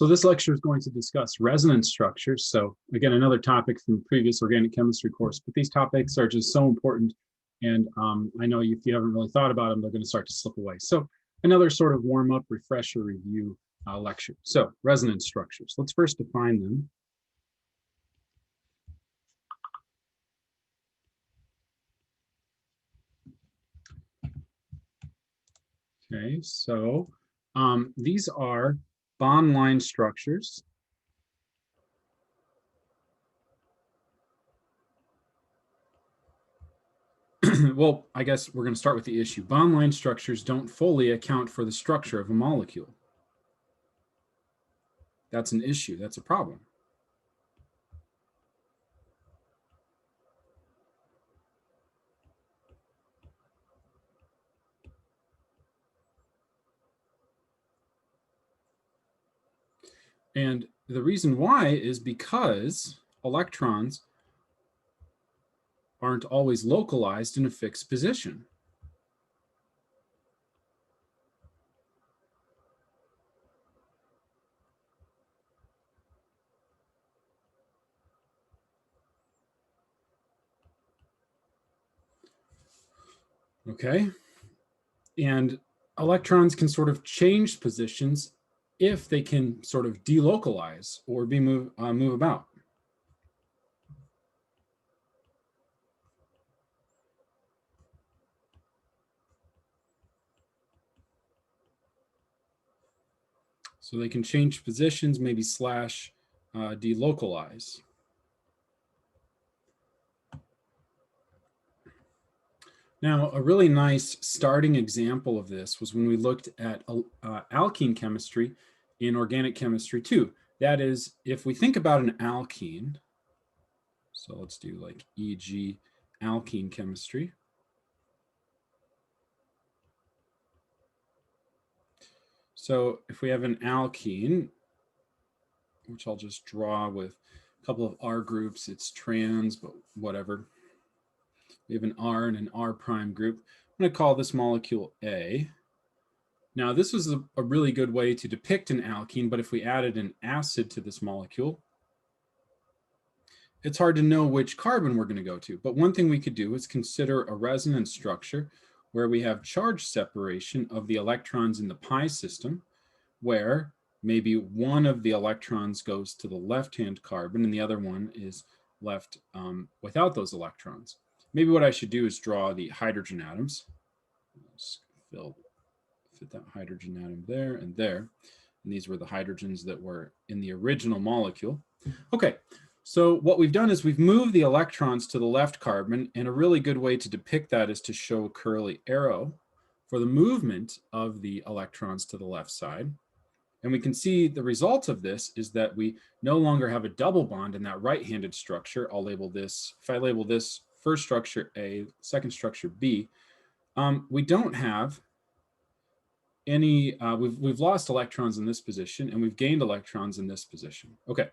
So this lecture is going to discuss resonance structures. So again, another topic from previous organic chemistry course, but these topics are just so important. And I know if you haven't really thought about them, they're going to start to slip away. So another sort of warm up, refresher, review lecture. So resonance structures, let's first define them. Okay, so these are bond line structures. Well, I guess we're going to start with the issue. Bond line structures don't fully account for the structure of a molecule. That's an issue. That's a problem. And the reason why is because electrons aren't always localized in a fixed position. Okay, and electrons can sort of change positions if they can sort of delocalize or be move about. So they can change positions, maybe slash delocalize. Now, a really nice starting example of this was when we looked at alkene chemistry in organic chemistry 2. That is, if we think about an alkene, so let's do like e.g. alkene chemistry. So if we have an alkene, which I'll just draw with a couple of R groups, it's trans, but whatever. We have an R and an R prime group. I'm going to call this molecule A. Now, this is a really good way to depict an alkene, but if we added an acid to this molecule, it's hard to know which carbon we're going to go to. But one thing we could do is consider a resonance structure where we have charge separation of the electrons in the pi system, where maybe one of the electrons goes to the left-hand carbon and the other one is left without those electrons. Maybe what I should do is draw the hydrogen atoms. Let's fit that hydrogen atom there and there. And these were the hydrogens that were in the original molecule. Okay, so what we've done is we've moved the electrons to the left carbon, and a really good way to depict that is to show a curly arrow for the movement of the electrons to the left side. And we can see the result of this is that we no longer have a double bond in that right-handed structure. I'll label this, if I label this first structure A, second structure B, we don't have any, we've lost electrons in this position and we've gained electrons in this position. Okay,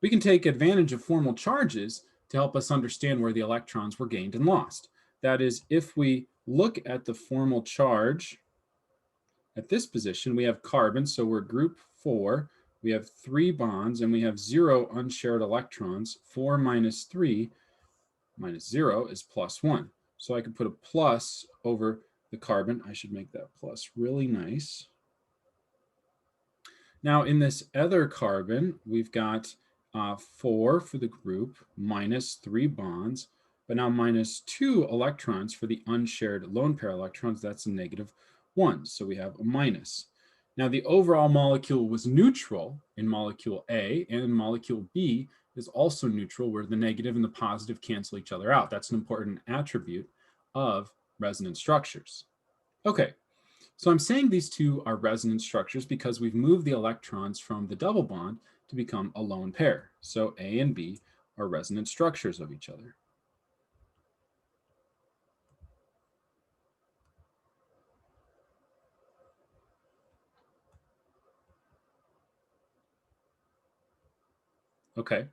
we can take advantage of formal charges to help us understand where the electrons were gained and lost. That is, if we look at the formal charge at this position, we have carbon, so we're group 4. We have 3 bonds, and we have 0 unshared electrons. 4 minus 3 minus 0 is plus 1. So I could put a plus over the carbon. I should make that plus really nice. Now, in this other carbon, we've got 4 for the group, minus 3 bonds, but now minus 2 electrons for the unshared lone pair electrons. That's a negative 1, so we have a minus. Now, the overall molecule was neutral in molecule A, and molecule B is also neutral, where the negative and the positive cancel each other out. That's an important attribute of resonance structures. Okay, so I'm saying these two are resonance structures because we've moved the electrons from the double bond to become a lone pair. So A and B are resonance structures of each other. Okay,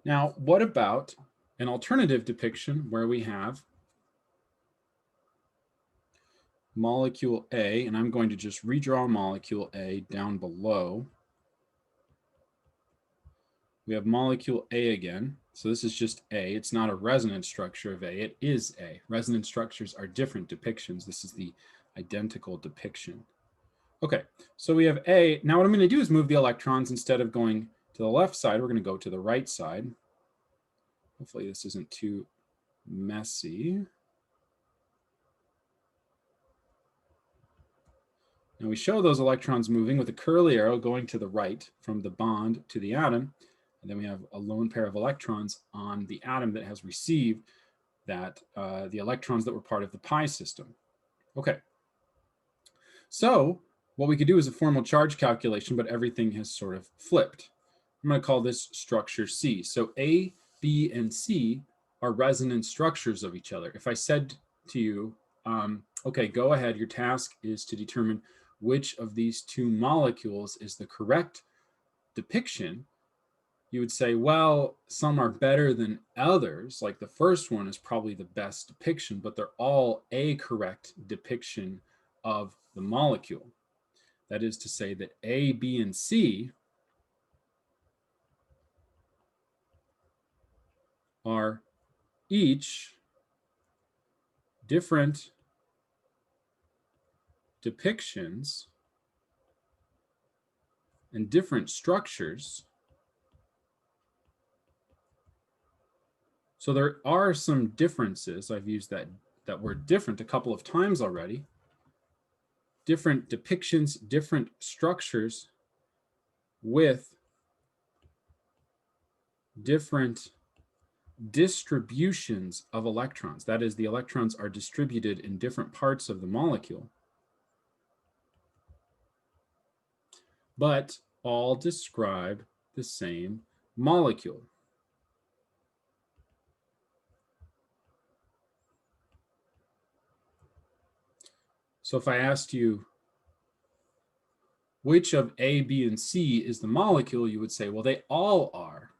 now what about an alternative depiction where we have molecule A, and I'm going to just redraw molecule A down below. we have molecule A again. So this is just A. It's not a resonance structure of A. It is A. Resonance structures are different depictions. This is the identical depiction. Okay, so we have A. Now what I'm going to do is move the electrons. Instead of going to the left side, we're going to go to the right side. Hopefully this isn't too messy. Now we show those electrons moving with a curly arrow going to the right from the bond to the atom. And then we have a lone pair of electrons on the atom that has received that the electrons that were part of the pi system. Okay. So what we could do is a formal charge calculation, but everything has sort of flipped. I'm going to call this structure C. So A, B, and C are resonance structures of each other. If I said to you, okay, go ahead, your task is to determine which of these two molecules is the correct depiction, you would say, well, some are better than others. Like the first one is probably the best depiction, but they're all a correct depiction of the molecule. That is to say that A, B, and C are each different depictions and different structures. So there are some differences. I've used that word different a couple of times already. Different depictions, different structures with different distributions of electrons. That is, the electrons are distributed in different parts of the molecule, but all describe the same molecule. So if I asked you which of A, B, and C is the molecule, you would say, well, they all are.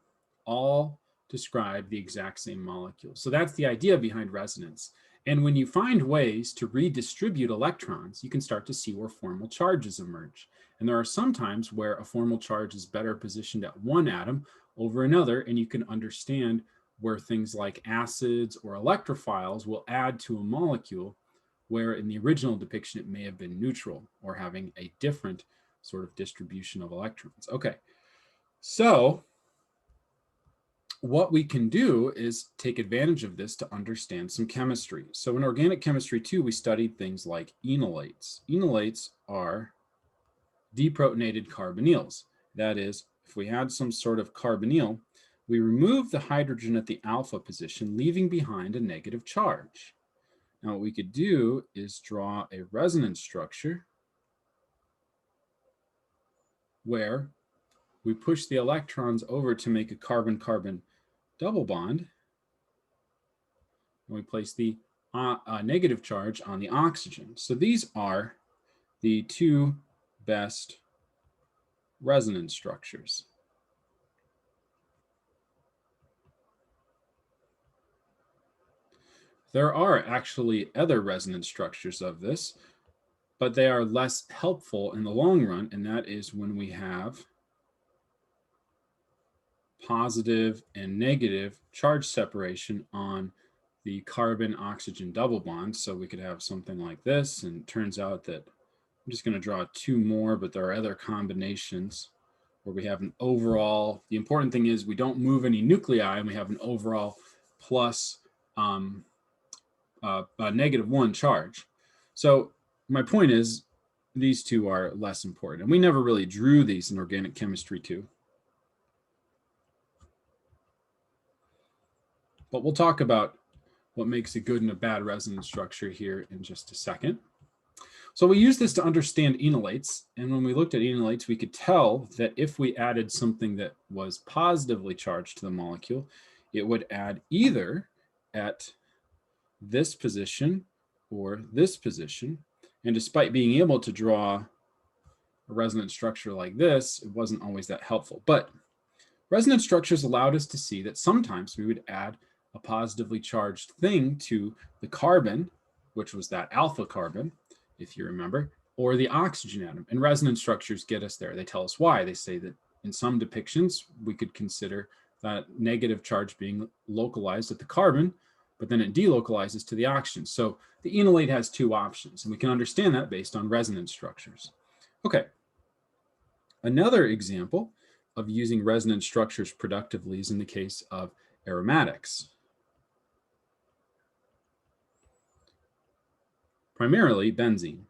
All describe the exact same molecule. So that's the idea behind resonance. And when you find ways to redistribute electrons, you can start to see where formal charges emerge. And there are some times where a formal charge is better positioned at one atom over another, and you can understand where things like acids or electrophiles will add to a molecule, where in the original depiction it may have been neutral or having a different sort of distribution of electrons. Okay, so what we can do is take advantage of this to understand some chemistry. So in organic chemistry too, we studied things like enolates. Enolates are deprotonated carbonyls. That is, if we had some sort of carbonyl, we remove the hydrogen at the alpha position, leaving behind a negative charge. Now what we could do is draw a resonance structure where we push the electrons over to make a carbon-carbon double bond, and we place the negative charge on the oxygen. So these are the two best resonance structures. There are actually other resonance structures of this, but they are less helpful in the long run, and that is when we have positive and negative charge separation on the carbon-oxygen double bond. So we could have something like this, and it turns out that I'm just going to draw two more, but there are other combinations where we have an overall, the important thing is we don't move any nuclei, and we have an overall plus -1 charge. So my point is these two are less important. And we never really drew these in organic chemistry too. But we'll talk about what makes a good and a bad resonance structure here in just a second. So we use this to understand enolates. And when we looked at enolates, we could tell that if we added something that was positively charged to the molecule, it would add either at this position or this position. And despite being able to draw a resonance structure like this, it wasn't always that helpful. But resonance structures allowed us to see that sometimes we would add a positively charged thing to the carbon, which was that alpha carbon, if you remember, or the oxygen atom. And resonance structures get us there. They tell us why. They say that in some depictions, we could consider that negative charge being localized at the carbon, but then it delocalizes to the oxygen. So the enolate has two options, and we can understand that based on resonance structures. Okay, another example of using resonance structures productively is in the case of aromatics. Primarily benzene.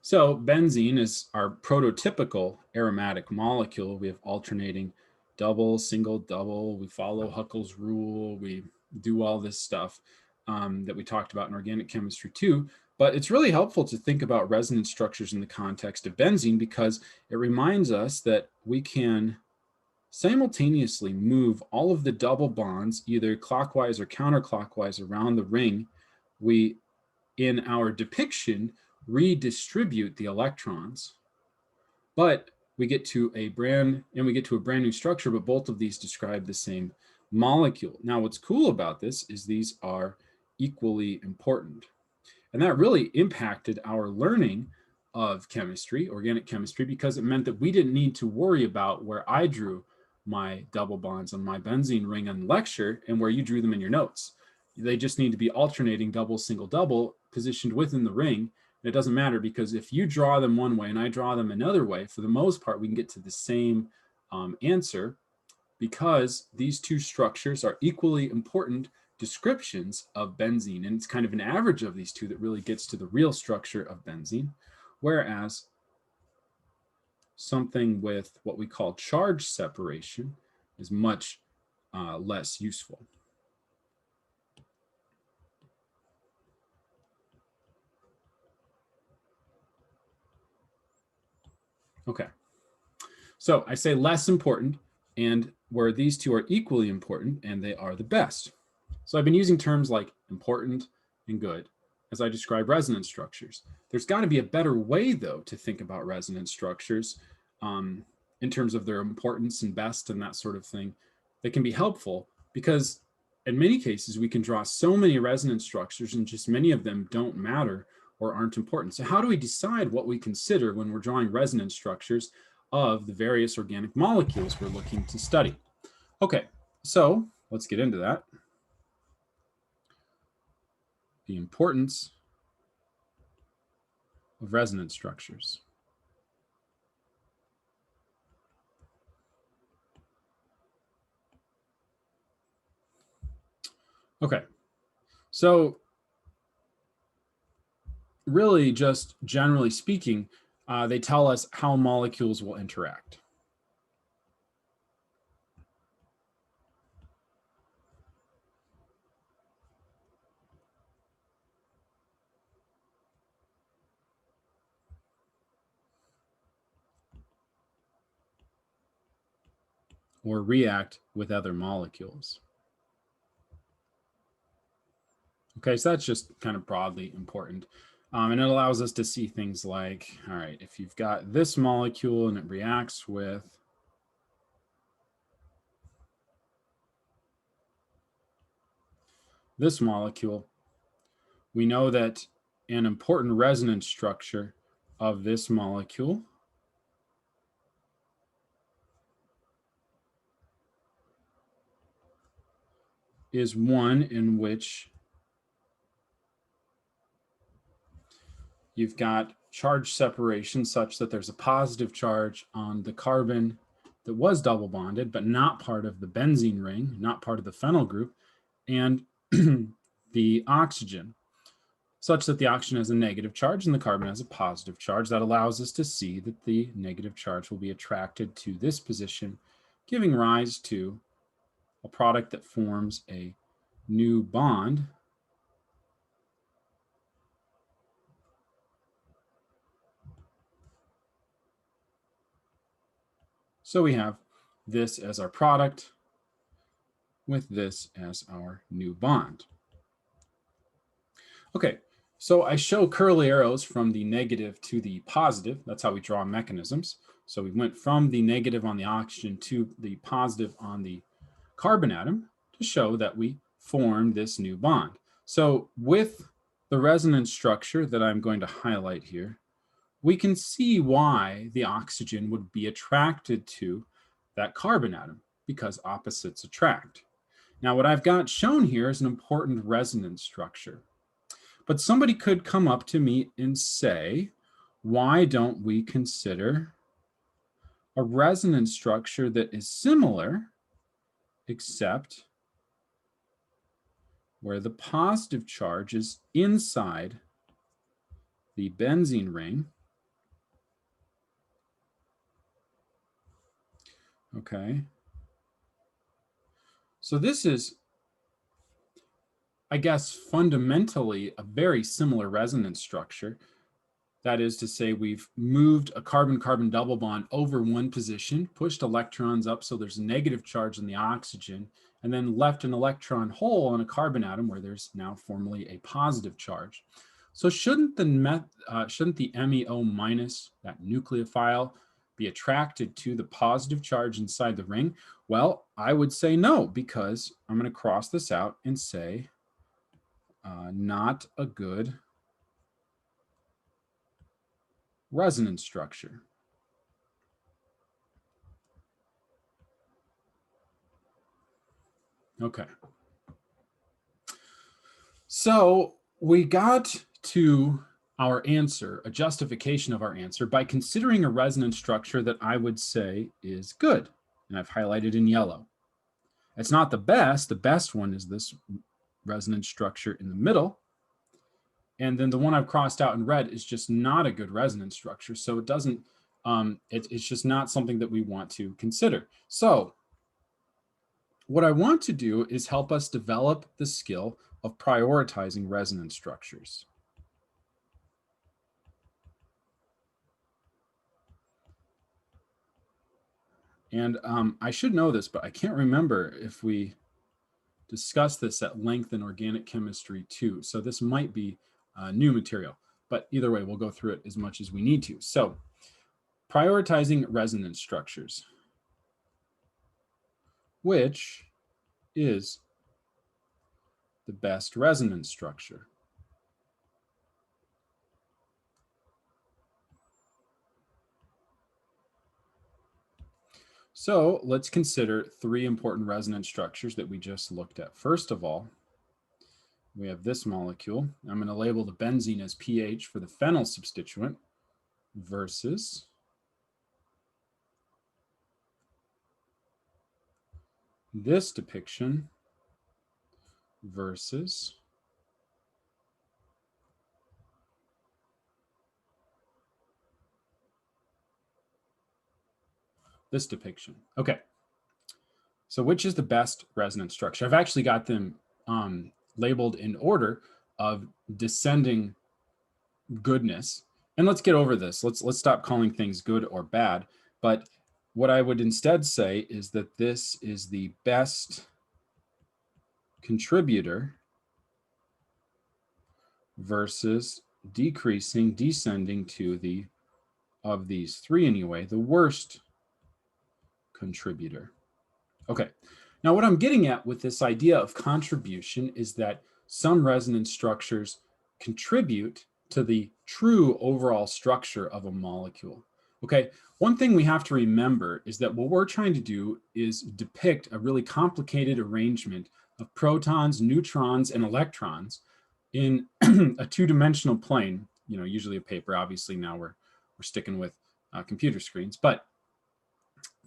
So benzene is our prototypical aromatic molecule. We have alternating double, single, double. We follow Huckel's rule. We do all this stuff that we talked about in organic chemistry too. But it's really helpful to think about resonance structures in the context of benzene because it reminds us that we can simultaneously move all of the double bonds either clockwise or counterclockwise around the ring. We, in our depiction, redistribute the electrons, but we get to a brand new structure, but both of these describe the same molecule. Now, what's cool about this is these are equally important. And that really impacted our learning of chemistry, organic chemistry, because it meant that we didn't need to worry about where I drew my double bonds on my benzene ring in lecture and where you drew them in your notes. They just need to be alternating double, single, double positioned within the ring. It doesn't matter because if you draw them one way and I draw them another way, for the most part, we can get to the same answer because these two structures are equally important descriptions of benzene. And it's kind of an average of these two that really gets to the real structure of benzene, whereas something with what we call charge separation is much less useful. Okay, so I say less important, and where these two are equally important, and they are the best. So I've been using terms like important and good as I describe resonance structures. There's got to be a better way, though, to think about resonance structures in terms of their importance and best and that sort of thing that can be helpful, because in many cases we can draw so many resonance structures and just many of them don't matter or aren't important. So how do we decide what we consider when we're drawing resonance structures of the various organic molecules we're looking to study? Okay, so let's get into that. The importance of resonance structures. Okay, so really just generally speaking, they tell us how molecules will interact. Or react with other molecules. Okay, so that's just kind of broadly important. And it allows us to see things like, all right, if you've got this molecule and it reacts with this molecule, we know that an important resonance structure of this molecule is one in which you've got charge separation such that there's a positive charge on the carbon that was double bonded, but not part of the benzene ring, not part of the phenyl group, and the oxygen, such that the oxygen has a negative charge and the carbon has a positive charge. That allows us to see that the negative charge will be attracted to this position, giving rise to a product that forms a new bond So we have this as our product with this as our new bond. Okay, so I show curly arrows from the negative to the positive. That's how we draw mechanisms. So we went from the negative on the oxygen to the positive on the carbon atom to show that we formed this new bond. So with the resonance structure that I'm going to highlight here, we can see why the oxygen would be attracted to that carbon atom, because opposites attract. Now, what I've got shown here is an important resonance structure. But somebody could come up to me and say, why don't we consider a resonance structure that is similar, except where the positive charge is inside the benzene ring? Okay. So this is, I guess, fundamentally a very similar resonance structure. That is to say, we've moved a carbon-carbon double bond over one position, pushed electrons up so there's a negative charge in the oxygen, and then left an electron hole on a carbon atom where there's now formally a positive charge. So shouldn't the MEO minus, that nucleophile, be attracted to the positive charge inside the ring? Well, I would say no, because I'm going to cross this out and say not a good resonance structure. Okay. So we got to our answer, a justification of our answer, by considering a resonance structure that I would say is good, and I've highlighted in yellow. It's not the best. The best one is this resonance structure in the middle. And then the one I've crossed out in red is just not a good resonance structure. So it doesn't, it's just not something that we want to consider. So what I want to do is help us develop the skill of prioritizing resonance structures. And I should know this, but I can't remember if we discussed this at length in organic chemistry too. So this might be new material, but either way, we'll go through it as much as we need to. So prioritizing resonance structures, which is the best resonance structure? So let's consider three important resonance structures that we just looked at. First of all, we have this molecule. I'm going to label the benzene as pH for the phenyl substituent versus this depiction versus this depiction. Okay. So which is the best resonance structure? I've actually got them labeled in order of descending goodness. And let's get over this. Let's stop calling things good or bad. But what I would instead say is that this is the best contributor versus decreasing, descending to the, of these three anyway, the worst contributor. Okay, now what I'm getting at with this idea of contribution is that some resonance structures contribute to the true overall structure of a molecule. Okay, one thing we have to remember is that what we're trying to do is depict a really complicated arrangement of protons, neutrons, and electrons in a two-dimensional plane, you know, usually a paper. Obviously now we're sticking with computer screens, but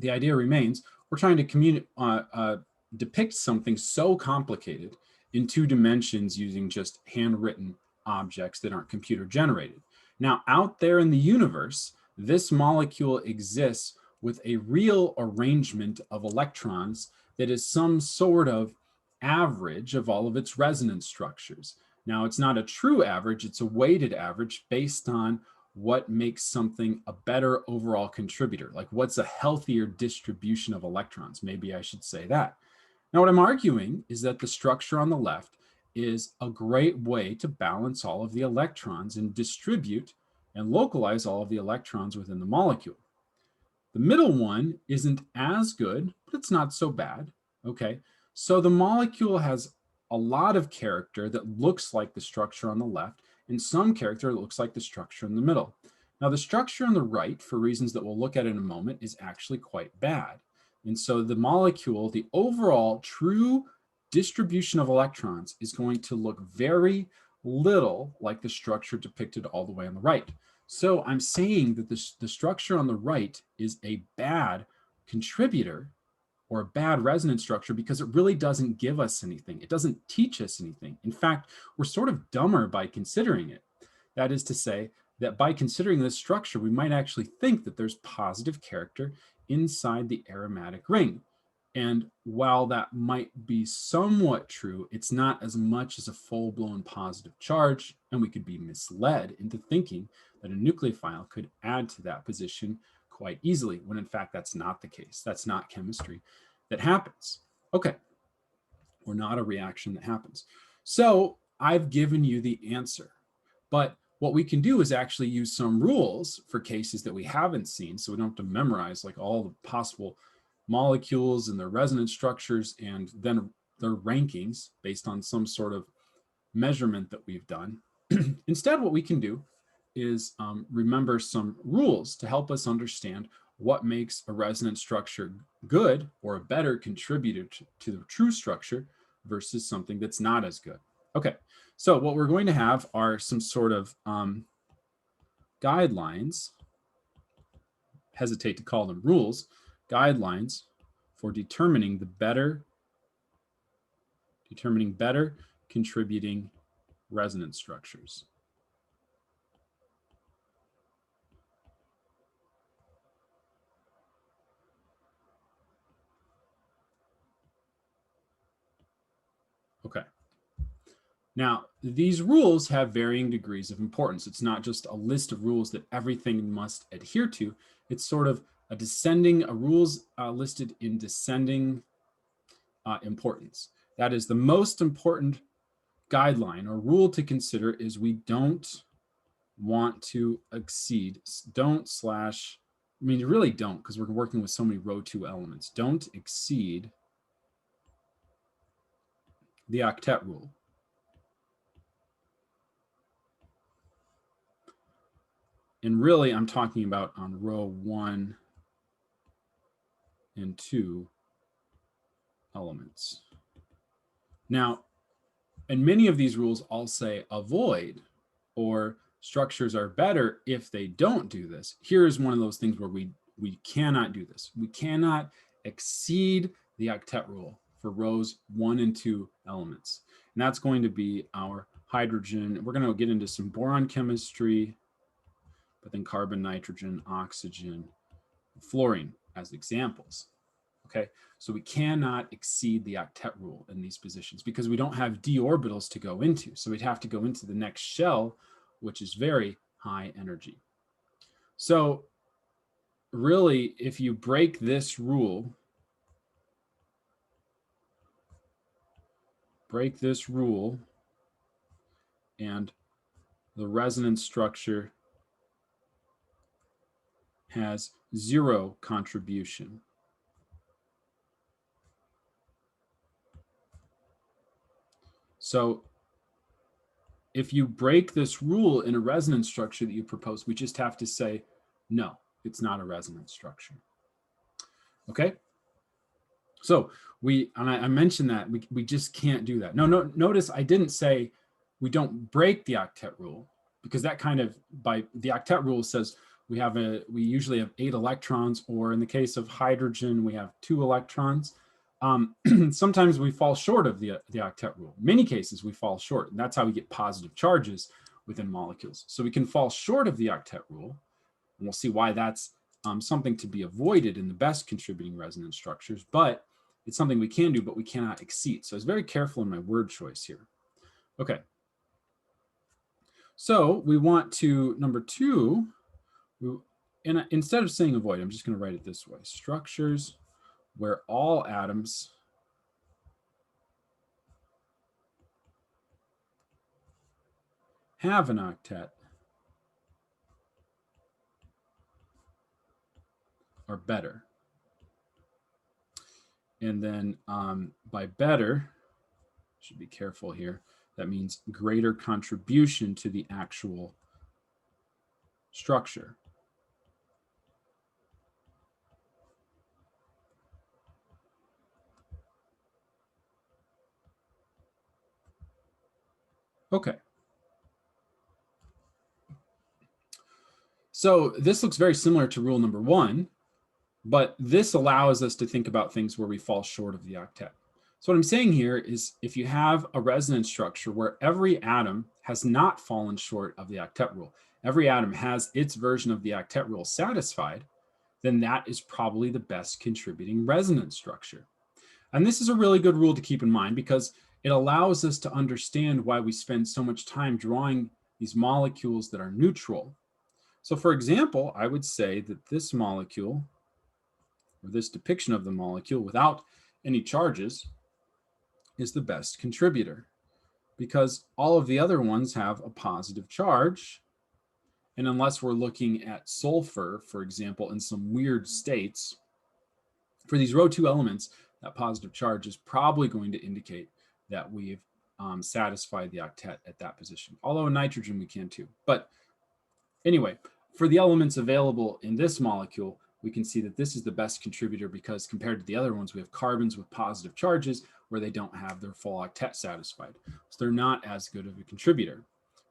the idea remains we're trying to depict something so complicated in two dimensions using just handwritten objects that aren't computer generated. Now, out there in the universe, this molecule exists with a real arrangement of electrons that is some sort of average of all of its resonance structures. Now, it's not a true average, it's a weighted average based on what makes something a better overall contributor, like what's a healthier distribution of electrons. Maybe I should say that. Now, what I'm arguing is that the structure on the left is a great way to balance all of the electrons and distribute and localize all of the electrons within the molecule. The middle one isn't as good, but it's not so bad. Okay, so the molecule has a lot of character that looks like the structure on the left, and some character that looks like the structure in the middle. Now, the structure on the right, for reasons that we'll look at in a moment, is actually quite bad. And so the molecule, the overall true distribution of electrons is going to look very little like the structure depicted all the way on the right. So I'm saying that the structure on the right is a bad contributor or a bad resonance structure because it really doesn't give us anything. It doesn't teach us anything. In fact, we're sort of dumber by considering it. That is to say that by considering this structure, we might actually think that there's positive character inside the aromatic ring. And while that might be somewhat true, it's not as much as a full-blown positive charge, and we could be misled into thinking that a nucleophile could add to that position quite easily, when in fact that's not the case. That's not chemistry that happens. Okay, or not a reaction that happens. So I've given you the answer, but what we can do is actually use some rules for cases that we haven't seen, so we don't have to memorize like all the possible molecules and their resonance structures and then their rankings based on some sort of measurement that we've done. Instead, what we can do is remember some rules to help us understand what makes a resonance structure good or a better contributor to the true structure versus something that's not as good. Okay, so what we're going to have are some sort of guidelines, hesitate to call them rules, guidelines for determining better contributing resonance structures. Okay. Now, these rules have varying degrees of importance. It's not just a list of rules that everything must adhere to. It's sort of a rules listed in descending importance. That is, the most important guideline or rule to consider is we don't want to exceed, you really don't, because we're working with so many row 2 elements. Don't exceed the octet rule. And really, I'm talking about on row 1 and 2 elements. Now, and many of these rules all say avoid, or structures are better if they don't do this. Here is one of those things where we cannot do this. We cannot exceed the octet rule for rows 1 and 2 elements. And that's going to be our hydrogen. We're going to get into some boron chemistry, but then carbon, nitrogen, oxygen, fluorine as examples. Okay, so we cannot exceed the octet rule in these positions because we don't have d orbitals to go into. So we'd have to go into the next shell, which is very high energy. So really, if you break this rule, and the resonance structure has 0 contribution. So if you break this rule in a resonance structure that you propose, we just have to say, no, it's not a resonance structure. Okay? So I mentioned that we just can't do that. No, notice I didn't say we don't break the octet rule, because that kind of, by the octet rule says we usually have 8 electrons, or in the case of hydrogen, we have 2 electrons. Sometimes we fall short of the octet rule. In many cases, we fall short, and that's how we get positive charges within molecules. So we can fall short of the octet rule, and we'll see why that's something to be avoided in the best contributing resonance structures, but it's something we can do, but we cannot exceed. So I was very careful in my word choice here. Okay. So we want to, number 2, and instead of saying avoid, I'm just going to write it this way: structures where all atoms have an octet are better. And then by better, should be careful here, that means greater contribution to the actual structure. Okay. So this looks very similar to rule number 1, but this allows us to think about things where we fall short of the octet. So what I'm saying here is if you have a resonance structure where every atom has not fallen short of the octet rule, every atom has its version of the octet rule satisfied, then that is probably the best contributing resonance structure. And this is a really good rule to keep in mind because it allows us to understand why we spend so much time drawing these molecules that are neutral. So for example, I would say that this molecule, or this depiction of the molecule without any charges, is the best contributor because all of the other ones have a positive charge. And unless we're looking at sulfur, for example, in some weird states, for these row 2 elements, that positive charge is probably going to indicate that we've satisfied the octet at that position. Although in nitrogen we can too. But anyway, for the elements available in this molecule, we can see that this is the best contributor because compared to the other ones, we have carbons with positive charges where they don't have their full octet satisfied. So they're not as good of a contributor,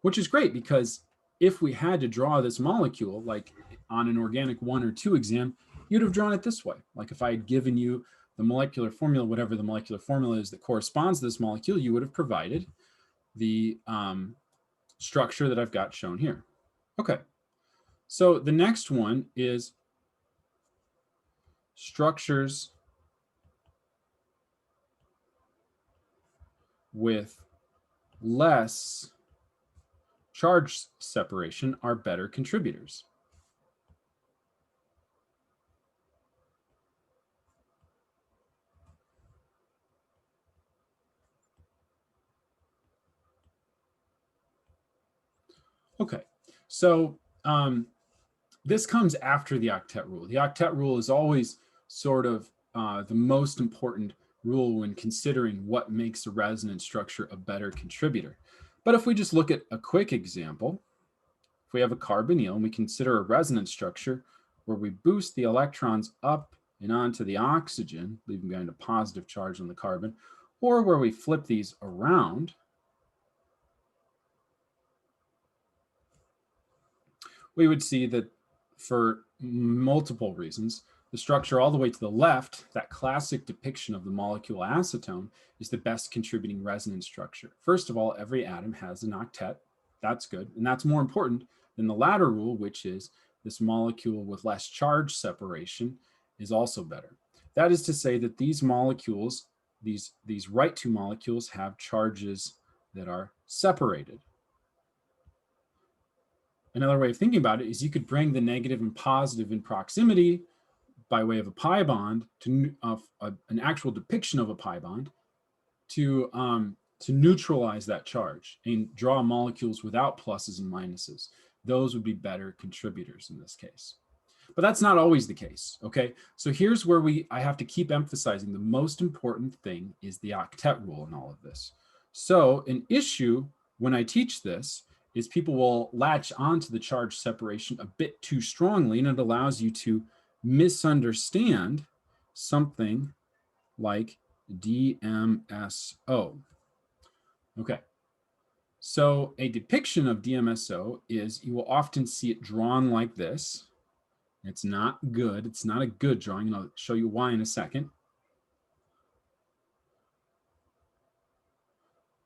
which is great because if we had to draw this molecule, like on an organic 1 or 2 exam, you'd have drawn it this way. Like if I had given you the molecular formula, whatever the molecular formula is that corresponds to this molecule, you would have provided the structure that I've got shown here. Okay. So the next one is structures with less charge separation are better contributors. Okay, so this comes after the octet rule. The octet rule is always sort of the most important rule when considering what makes a resonance structure a better contributor. But if we just look at a quick example, if we have a carbonyl and we consider a resonance structure where we boost the electrons up and onto the oxygen, leaving behind a positive charge on the carbon, or where we flip these around, we would see that for multiple reasons, the structure all the way to the left, that classic depiction of the molecule acetone, is the best contributing resonance structure. First of all, every atom has an octet. That's good. And that's more important than the latter rule, which is this molecule with less charge separation is also better. That is to say that these molecules, these right 2 molecules have charges that are separated. Another way of thinking about it is you could bring the negative and positive in proximity by way of a pi bond to an actual depiction of a pi bond to neutralize that charge and draw molecules without pluses and minuses. Those would be better contributors in this case. But that's not always the case, okay? So here's where I have to keep emphasizing the most important thing is the octet rule in all of this. So an issue when I teach this is people will latch onto the charge separation a bit too strongly, and it allows you to misunderstand something like DMSO. Okay, so a depiction of DMSO is you will often see it drawn like this. It's not good. It's not a good drawing, and I'll show you why in a second.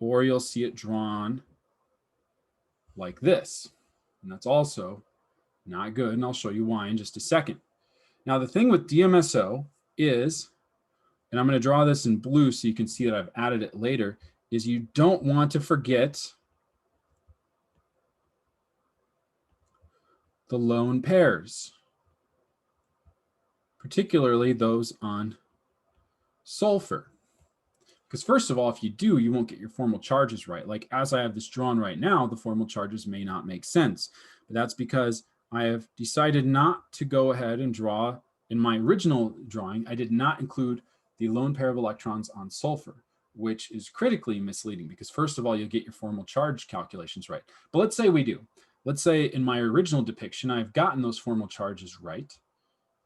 Or you'll see it drawn like this, and that's also not good, and I'll show you why in just a second. Now, the thing with DMSO is, and I'm going to draw this in blue so you can see that I've added it later, is you don't want to forget the lone pairs, particularly those on sulfur. Because first of all, if you do, you won't get your formal charges right. Like as I have this drawn right now, the formal charges may not make sense. But that's because I have decided not to go ahead and draw, in my original drawing, I did not include the lone pair of electrons on sulfur, which is critically misleading because first of all, you'll get your formal charge calculations right. But let's say we do. let's say in my original depiction, I've gotten those formal charges right.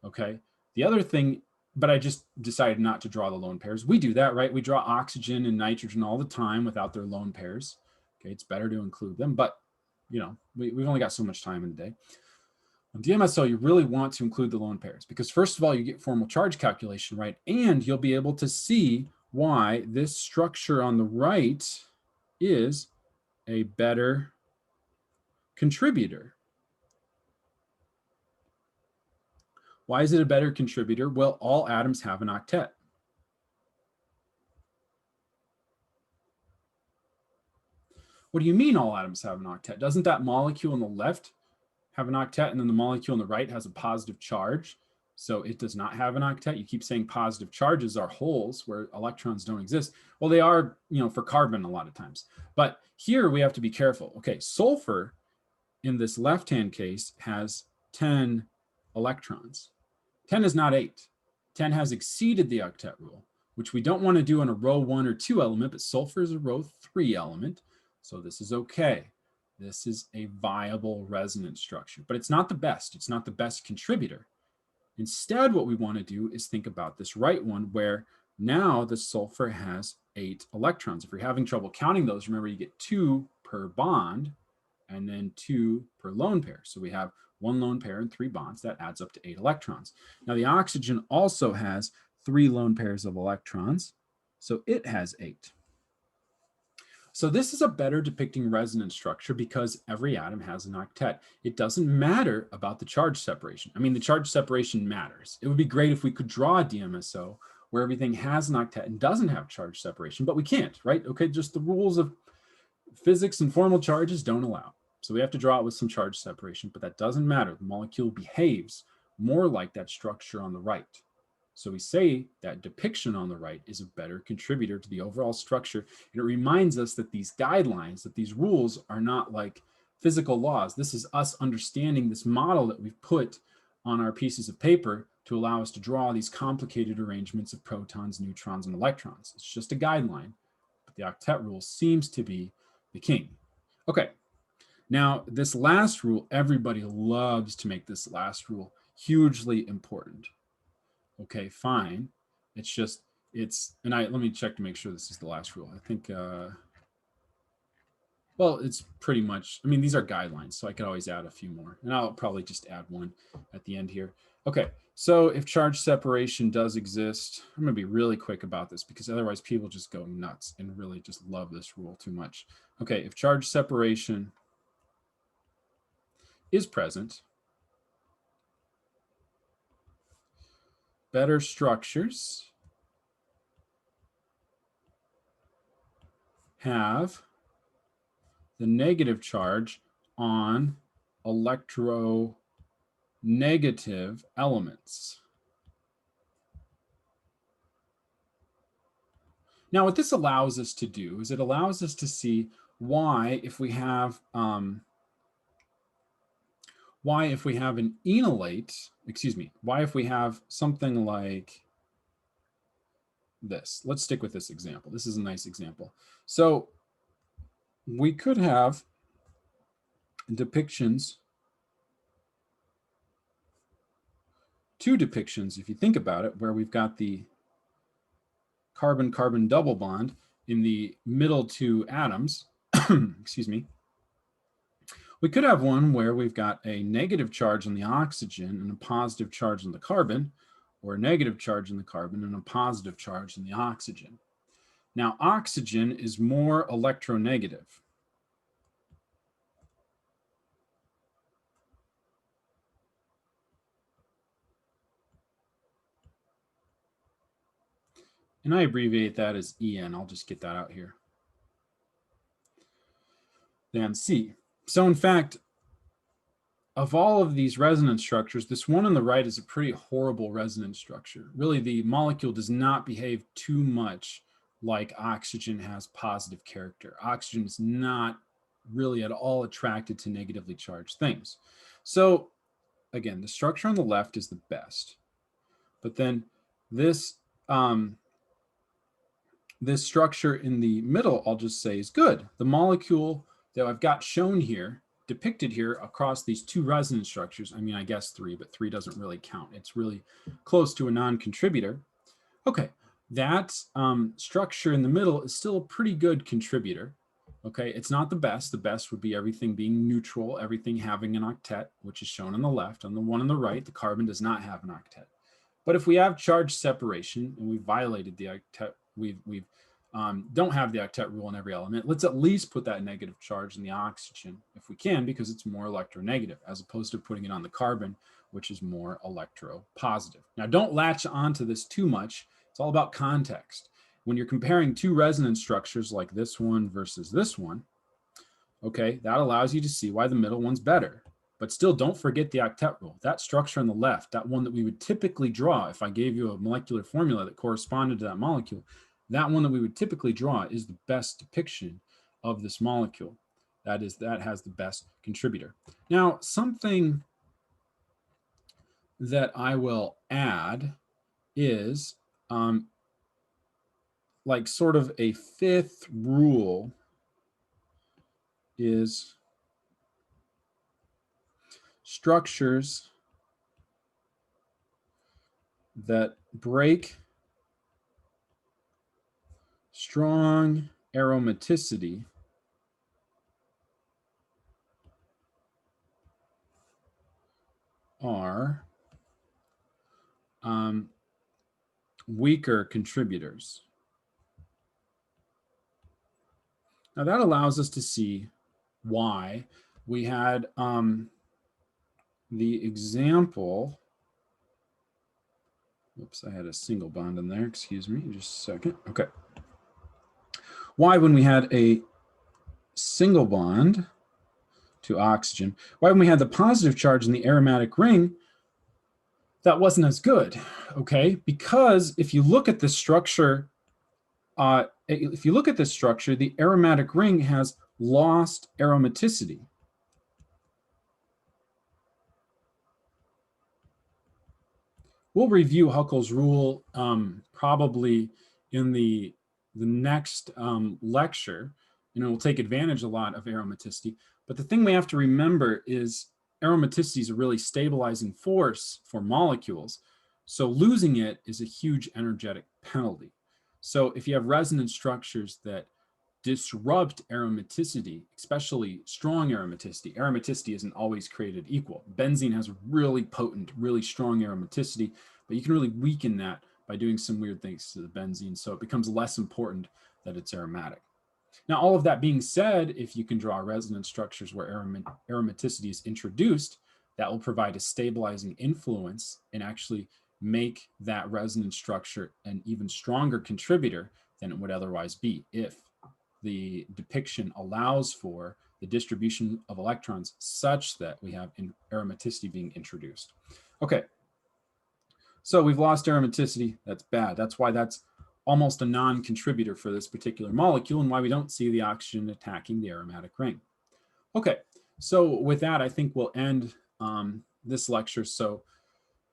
Okay. The other thing, but I just decided not to draw the lone pairs. We do that, right? We draw oxygen and nitrogen all the time without their lone pairs. Okay. It's better to include them, but you know, we've only got so much time in the day. On DMSO, you really want to include the lone pairs because first of all, you get formal charge calculation right, and you'll be able to see why this structure on the right is a better contributor. Why is it a better contributor? Well, all atoms have an octet. What do you mean all atoms have an octet? Doesn't that molecule on the left have an octet, and then the molecule on the right has a positive charge? So it does not have an octet. You keep saying positive charges are holes where electrons don't exist. Well, they are, you know, for carbon a lot of times. But here we have to be careful. Okay, sulfur in this left-hand case has 10 electrons. 10 is not 8. 10 has exceeded the octet rule, which we don't want to do in a row 1 or 2 element, but sulfur is a row 3 element. So this is okay. This is a viable resonance structure, but it's not the best. It's not the best contributor. Instead, what we want to do is think about this right one where now the sulfur has 8 electrons. If you're having trouble counting those, remember you get 2 per bond and then 2 per lone pair. So we have 1 lone pair and 3 bonds. That adds up to 8 electrons. Now the oxygen also has 3 lone pairs of electrons, so it has 8. So this is a better depicting resonance structure because every atom has an octet. It doesn't matter about the charge separation. I mean, the charge separation matters. It would be great if we could draw a DMSO where everything has an octet and doesn't have charge separation, but we can't, right? Okay, just the rules of physics and formal charges don't allow. So we have to draw it with some charge separation, but that doesn't matter. The molecule behaves more like that structure on the right. So we say that depiction on the right is a better contributor to the overall structure. And it reminds us that these guidelines, that these rules are not like physical laws. This is us understanding this model that we've put on our pieces of paper to allow us to draw these complicated arrangements of protons, neutrons, and electrons. It's just a guideline, but the octet rule seems to be the king. Okay, now this last rule, everybody loves to make this last rule hugely important. Okay, fine. It's just, and let me check to make sure this is the last rule. I think, well, it's pretty much, I mean, these are guidelines, so I could always add a few more. And I'll probably just add one at the end here. Okay, so if charge separation does exist, I'm going to be really quick about this because otherwise people just go nuts and really just love this rule too much. Okay, if charge separation is present, better structures have the negative charge on electronegative elements. Now, what this allows us to do is it allows us to see why if we have an enolate, why if we have something like this. Let's stick with this example. This is a nice example. So we could have depictions, 2 depictions, if you think about it, where we've got the carbon-carbon double bond in the middle 2 atoms. Excuse me. We could have one where we've got a negative charge on the oxygen and a positive charge on the carbon, or a negative charge on the carbon and a positive charge on the oxygen. Now, oxygen is more electronegative. And I abbreviate that as En. I'll just get that out here. Than C. So in fact, of all of these resonance structures, this one on the right is a pretty horrible resonance structure. Really, the molecule does not behave too much like oxygen has positive character. Oxygen is not really at all attracted to negatively charged things. So again, the structure on the left is the best. But then this structure in the middle, I'll just say is good. The molecule that I've got shown here depicted here across these two resonance structures, I mean, I guess 3, but 3 doesn't really count. It's really close to a non-contributor. Okay, that structure in the middle is still a pretty good contributor. Okay, it's not the best. The best would be everything being neutral, everything having an octet, which is shown on the left. On the one on the right, the carbon does not have an octet. But if we have charge separation and we violated the octet, we don't have the octet rule in every element, let's at least put that negative charge in the oxygen if we can, because it's more electronegative, as opposed to putting it on the carbon, which is more electropositive. Now, don't latch onto this too much. It's all about context. When you're comparing two resonance structures like this one versus this one, okay, that allows you to see why the middle one's better. But still, don't forget the octet rule. That structure on the left, that one that we would typically draw if I gave you a molecular formula that corresponded to that molecule, that one that we would typically draw is the best depiction of this molecule. That has the best contributor. Now, something that I will add is like sort of a fifth rule is structures that break strong aromaticity are weaker contributors. Now that allows us to see why we had the example. Whoops, I had a single bond in there. Excuse me, just a second. Okay. Why, when we had a single bond to oxygen, why, when we had the positive charge in the aromatic ring, that wasn't as good, okay? Because if you look at this structure, the aromatic ring has lost aromaticity. We'll review Huckel's rule probably in the next lecture, and we'll take advantage a lot of aromaticity. But the thing we have to remember is aromaticity is a really stabilizing force for molecules. So losing it is a huge energetic penalty. So if you have resonance structures that disrupt aromaticity, especially strong aromaticity. Aromaticity isn't always created equal. Benzene has really potent, really strong aromaticity, but you can really weaken that by doing some weird things to the benzene, so it becomes less important that it's aromatic. Now, all of that being said, if you can draw resonance structures where aromaticity is introduced, that will provide a stabilizing influence and actually make that resonance structure an even stronger contributor than it would otherwise be if the depiction allows for the distribution of electrons such that we have aromaticity being introduced. Okay, so we've lost aromaticity. That's bad. That's why that's almost a non-contributor for this particular molecule and why we don't see the oxygen attacking the aromatic ring. Okay, so with that, I think we'll end this lecture. So,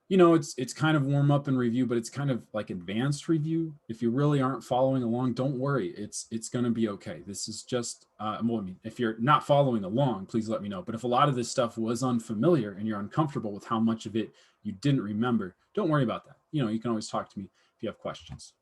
you know, it's kind of warm up and review, but it's kind of like advanced review. If you really aren't following along, don't worry. It's going to be okay. This is just, well, I mean, if you're not following along, please let me know. But if a lot of this stuff was unfamiliar and you're uncomfortable with how much of it you didn't remember, don't worry about that. You know, you can always talk to me if you have questions.